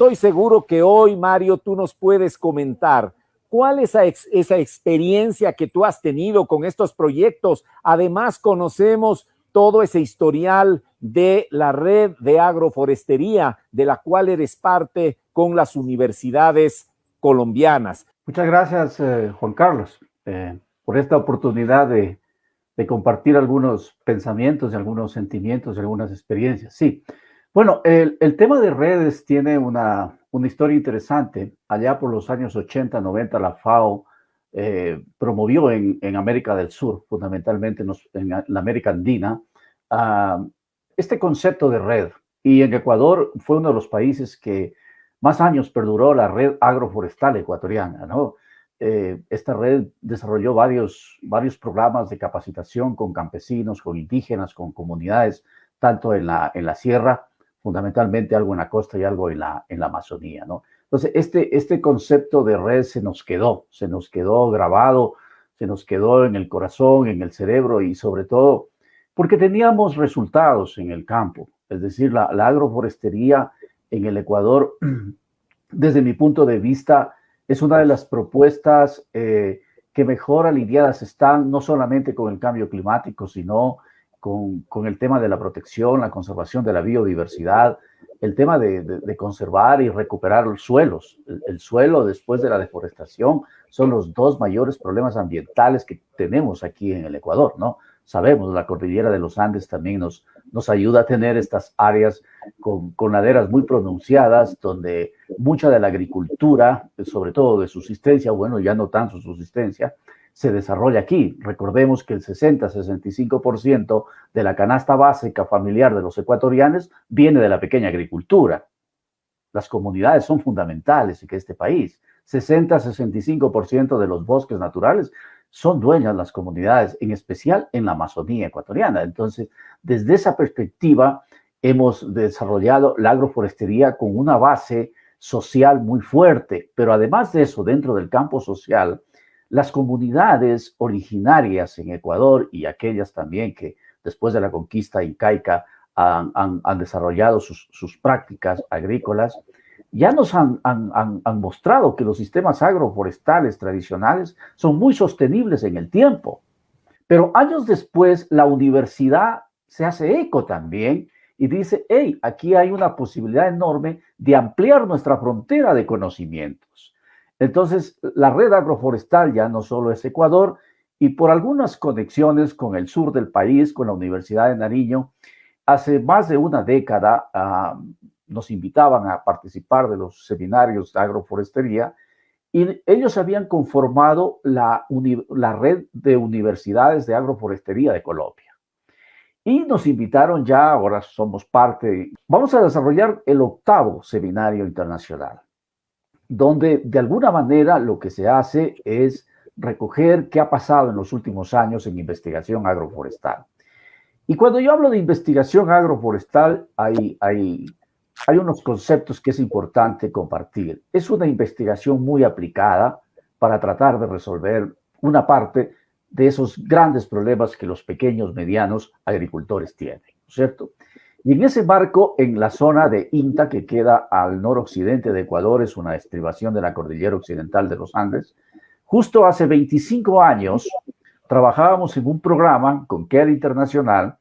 estoy seguro que hoy, Mario, tú nos puedes comentar cuál es esa experiencia que tú has tenido con estos proyectos. Además, conocemos todo ese historial de la red de agroforestería de la cual eres parte con las universidades colombianas. Muchas gracias, Juan Carlos, por esta oportunidad de compartir algunos pensamientos y algunos sentimientos y algunas experiencias. Sí, bueno, el tema de redes tiene una historia interesante. Allá por los años 80, 90, la FAO promovió en América del Sur, fundamentalmente en la América Andina, este concepto de red. Y en Ecuador fue uno de los países que más años perduró la red agroforestal ecuatoriana, ¿no? Esta red desarrolló varios programas de capacitación con campesinos, con indígenas, con comunidades, tanto en la sierra, fundamentalmente algo en la costa y algo en la Amazonía, ¿no? Entonces, este concepto de red se nos quedó grabado, se nos quedó en el corazón, en el cerebro y sobre todo porque teníamos resultados en el campo. Es decir, la agroforestería en el Ecuador, desde mi punto de vista, es una de las propuestas que mejor alineadas están no solamente con el cambio climático, sino con el tema de la protección, la conservación de la biodiversidad, el tema de conservar y recuperar los suelos. El suelo después de la deforestación son los dos mayores problemas ambientales que tenemos aquí en el Ecuador, ¿no? Sabemos, la cordillera de los Andes también nos ayuda a tener estas áreas con laderas muy pronunciadas, donde mucha de la agricultura, sobre todo de subsistencia, bueno, ya no tanto subsistencia, se desarrolla aquí. Recordemos que el 60-65% de la canasta básica familiar de los ecuatorianos viene de la pequeña agricultura. Las comunidades son fundamentales en este país. 60-65% de los bosques naturales son dueñas las comunidades, en especial en la Amazonía ecuatoriana. Entonces, desde esa perspectiva, hemos desarrollado la agroforestería con una base social muy fuerte, pero además de eso, dentro del campo social, las comunidades originarias en Ecuador y aquellas también que después de la conquista incaica han desarrollado sus prácticas agrícolas, ya nos han mostrado que los sistemas agroforestales tradicionales son muy sostenibles en el tiempo. Pero años después, la universidad se hace eco también y dice, hey, aquí hay una posibilidad enorme de ampliar nuestra frontera de conocimientos. Entonces, la red agroforestal ya no solo es Ecuador, y por algunas conexiones con el sur del país, con la Universidad de Nariño, hace más de una década nos invitaban a participar de los seminarios de agroforestería y ellos habían conformado la red de universidades de agroforestería de Colombia. Y nos invitaron ya, ahora somos parte, vamos a desarrollar el 8º seminario internacional, donde de alguna manera lo que se hace es recoger qué ha pasado en los últimos años en investigación agroforestal. Y cuando yo hablo de investigación agroforestal, hay unos conceptos que es importante compartir. Es una investigación muy aplicada para tratar de resolver una parte de esos grandes problemas que los pequeños, medianos agricultores tienen, ¿cierto? Y en ese marco, en la zona de INTA, que queda al noroccidente de Ecuador, es una estribación de la cordillera occidental de los Andes, justo hace 25 años trabajábamos en un programa con CARE Internacional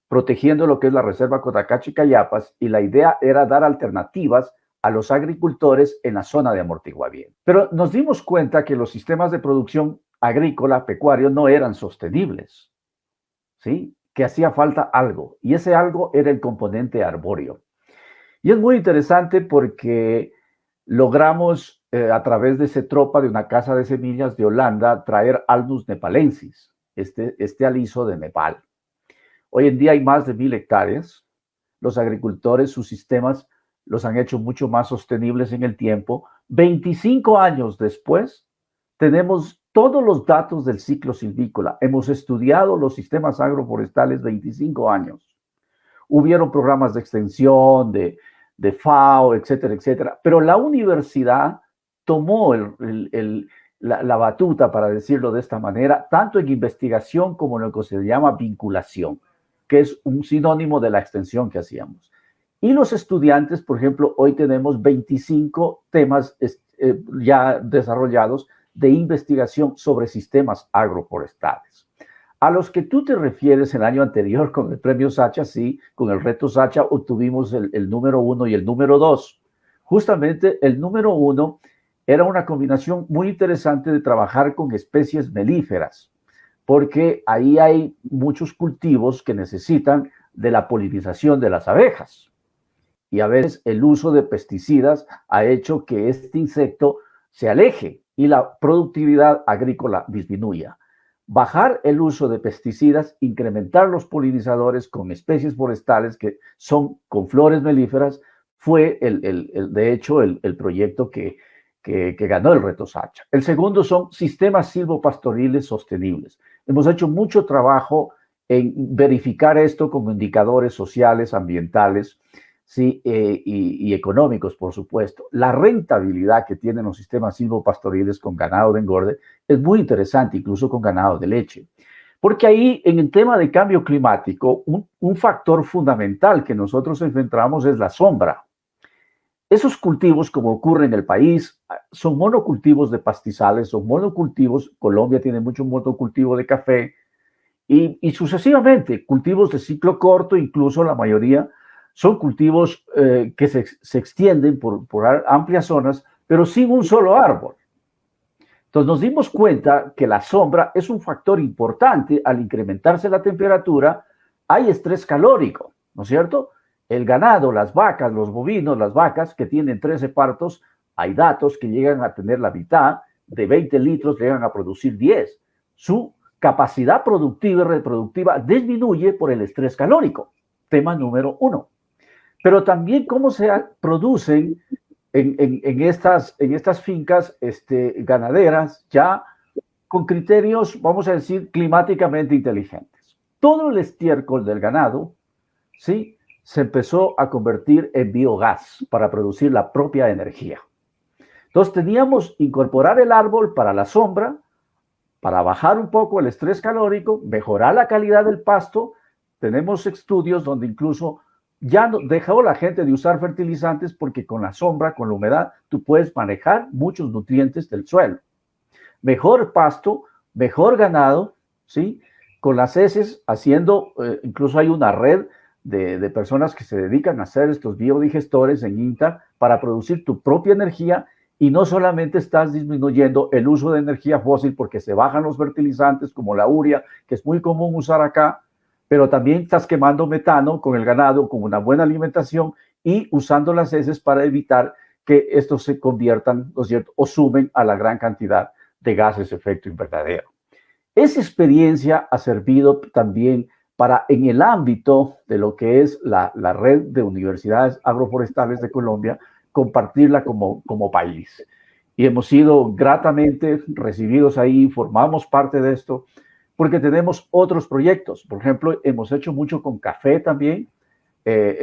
protegiendo lo que es la reserva Cotacachi Cayapas, y la idea era dar alternativas a los agricultores en la zona de amortiguamiento. Pero nos dimos cuenta que los sistemas de producción agrícola, pecuario, no eran sostenibles, ¿sí? Que hacía falta algo, y ese algo era el componente arbóreo. Y es muy interesante porque logramos, a través de Cetropa, de una casa de semillas de Holanda, traer Alnus nepalensis, este aliso de Nepal. Hoy en día hay más de 1000 hectáreas. Los agricultores, sus sistemas los han hecho mucho más sostenibles en el tiempo. 25 años después, tenemos todos los datos del ciclo silvícola. Hemos estudiado los sistemas agroforestales 25 años. Hubieron programas de extensión, de FAO, etcétera, etcétera. Pero la universidad tomó la batuta, para decirlo de esta manera, tanto en investigación como en lo que se llama vinculación, que es un sinónimo de la extensión que hacíamos. Y los estudiantes, por ejemplo, hoy tenemos 25 temas ya desarrollados de investigación sobre sistemas agroforestales. A los que tú te refieres el año anterior con el premio Sacha, sí, con el reto Sacha obtuvimos el número 1 y el número 2. Justamente el número 1 era una combinación muy interesante de trabajar con especies melíferas, porque ahí hay muchos cultivos que necesitan de la polinización de las abejas. Y a veces el uso de pesticidas ha hecho que este insecto se aleje y la productividad agrícola disminuya. Bajar el uso de pesticidas, incrementar los polinizadores con especies forestales que son con flores melíferas, fue de hecho el proyecto que ganó el reto Sacha. El segundo son sistemas silvopastoriles sostenibles. Hemos hecho mucho trabajo en verificar esto con indicadores sociales, ambientales, sí, y económicos, por supuesto. La rentabilidad que tienen los sistemas silvopastoriles con ganado de engorde es muy interesante, incluso con ganado de leche. Porque ahí, en el tema de cambio climático, un factor fundamental que nosotros enfrentamos es la sombra. Esos cultivos, como ocurre en el país, son monocultivos de pastizales, son monocultivos. Colombia tiene mucho monocultivo de café y sucesivamente, cultivos de ciclo corto, incluso la mayoría son cultivos que se extienden por amplias zonas, pero sin un solo árbol. Entonces nos dimos cuenta que la sombra es un factor importante. Al incrementarse la temperatura, hay estrés calórico, ¿no es cierto? El ganado, las vacas, los bovinos, las vacas que tienen 13 partos, hay datos que llegan a tener la mitad, de 20 litros llegan a producir 10. Su capacidad productiva y reproductiva disminuye por el estrés calórico, tema número 1. Pero también cómo se producen en estas fincas ganaderas ya con criterios, vamos a decir, climáticamente inteligentes. Todo el estiércol del ganado, ¿sí?, se empezó a convertir en biogás para producir la propia energía. Entonces teníamos incorporar el árbol para la sombra, para bajar un poco el estrés calórico, mejorar la calidad del pasto. Tenemos estudios donde incluso ya dejó la gente de usar fertilizantes porque con la sombra, con la humedad, tú puedes manejar muchos nutrientes del suelo. Mejor pasto, mejor ganado, ¿sí? Con las heces, haciendo, incluso hay una red de personas que se dedican a hacer estos biodigestores en INTA para producir tu propia energía, y no solamente estás disminuyendo el uso de energía fósil porque se bajan los fertilizantes como la urea, que es muy común usar acá, pero también estás quemando metano con el ganado, con una buena alimentación y usando las heces para evitar que estos se conviertan, ¿no es cierto?, o sumen a la gran cantidad de gases de efecto invernadero. Esa experiencia ha servido también para, en el ámbito de lo que es la red de universidades agroforestales de Colombia, compartirla como país. Y hemos sido gratamente recibidos ahí, formamos parte de esto, porque tenemos otros proyectos. Por ejemplo, hemos hecho mucho con café también.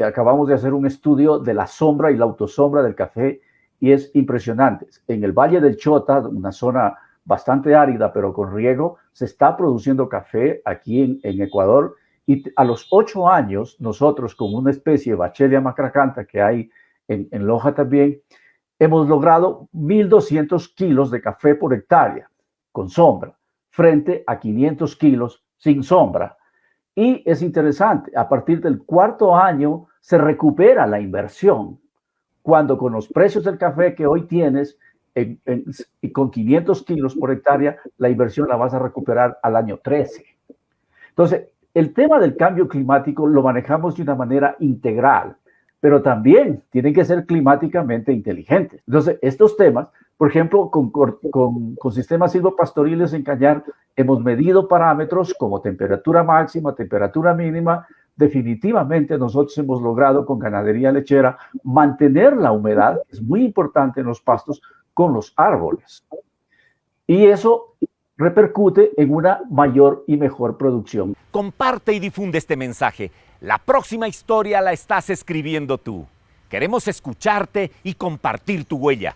Acabamos de hacer un estudio de la sombra y la autosombra del café y es impresionante. En el Valle del Chota, una zona bastante árida, pero con riego, se está produciendo café aquí en Ecuador, y a los 8 años, nosotros con una especie de Bachelia macracantha que hay en Loja también, hemos logrado 1.200 kilos de café por hectárea con sombra, frente a 500 kilos sin sombra. Y es interesante, a partir del 4.º año se recupera la inversión, cuando con los precios del café que hoy tienes, y con 500 kilos por hectárea, la inversión la vas a recuperar al año 13. Entonces, el tema del cambio climático lo manejamos de una manera integral, pero también tienen que ser climáticamente inteligentes. Entonces, estos temas, por ejemplo, con sistemas silvopastoriles en cañar, hemos medido parámetros como temperatura máxima, temperatura mínima. Definitivamente nosotros hemos logrado con ganadería lechera mantener la humedad, es muy importante en los pastos, con los árboles. Y eso repercute en una mayor y mejor producción. Comparte y difunde este mensaje. La próxima historia la estás escribiendo tú. Queremos escucharte y compartir tu huella.